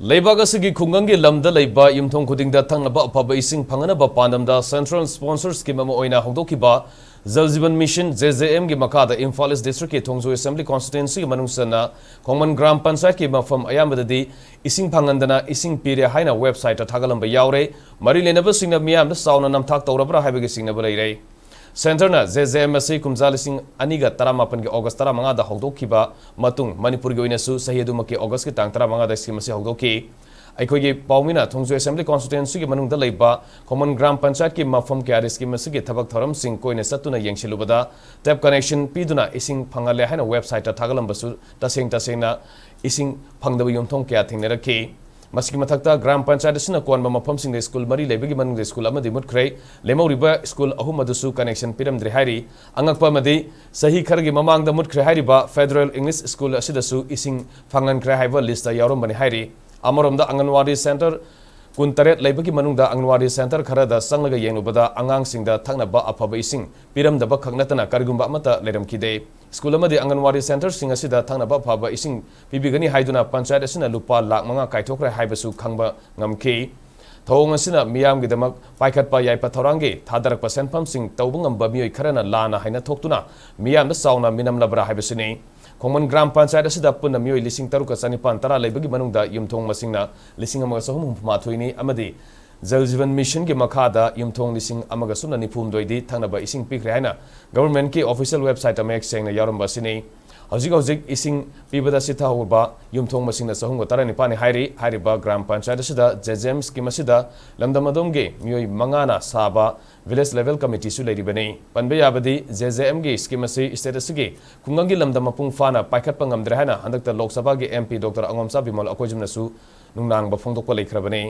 Leibag asigi khungangi lamda leiba yumthong khudingda thangnaba afaba ising phanganaba pandamda Central Sponsor Scheme ama oina hongdokiba Jal Jeevan Mission JJM gi makada Imphal District ki Thongju Assembly Constituency manungsana Khongman Gram Panchayat ki mafam ayambadadi ising phangandana ising pire haina website ta thagalamba yaure mari lenaba singna Meeyam da sauna namthak Tourabra Haibagi singnaba leire Center na JJM asi kumjalising aniga taramapan ki August taramanga da hongdokiba matung Manipur gi oinasu sahiyaduma ki August ki tang taramanga da scheme asi hongdoki Aikogi Paumina Thongju Assembly Constituency ki manungda leiba Common Gram Panchayat ki mafam ki aris ki masigi thabak thoram sing koine satuna yengsilubada tap connection piduna ising phangale haina website ta thagalambasu tasengna ising phangdaba yumthong kya thingneraki Masiki mathakta Gram Panchayat asina konba mafam sing school mari leibagi manung school amadi mutkhre lemoriba school ahum adusu connection piramdri hairi angakpa madi sahi khargi mamangda mutkhre hairiba Federal English School asidasu ising phangan kra haiba list ta yarom bani hairi Amoromda Anganwadi Center Kuntaret Laibaki Manungda Anganwadi Center Karada Sanglaga Yenubada Angang Singda Thangnaba Afaba Ising Piramdaba Khagnatana Karigumba Amata Leram Kide School Amadi Anganwadi Center Singasida Thangnaba Afaba Ising Pibigani Haiduna Panchayat Asina Lupa Lak Manga Kaitokra Haibasu Khangba Ngamki Thawong asina Meeyam gidamak paikhatpa yaipa thorangi thadarakpa senpham sing tawbungamba mioi kharana lana haina thoktuna Meeyam da sauna minamlabra haibasini Common Gram Panchayat asida punna mioi lising taruka sanipan tara leibagi manungda yumthong masingna lising amaga sahum mathuini amadi Jal Jeevan Mission ki makhada yumthong lising amaga sumna nifum doidi thangnaba ising pikre haina government ki official website amek sengna yaramba sini Hojik ising pibada sitha hoba yumthong masingna sahum tara nipani hairi hairiba Gram Panchayat asida JJM scheme asida lamdamadomge mioi mangana saba village level committee su leiribani panbe yabadi JJM gi scheme asi status gi kungangi lamdamapung fana paikhatpa ngamdre hana handakta Lok Sabha gi MP Dr. Angomsa Bimal akojumna su nungnang ba phongdokpa leikrabani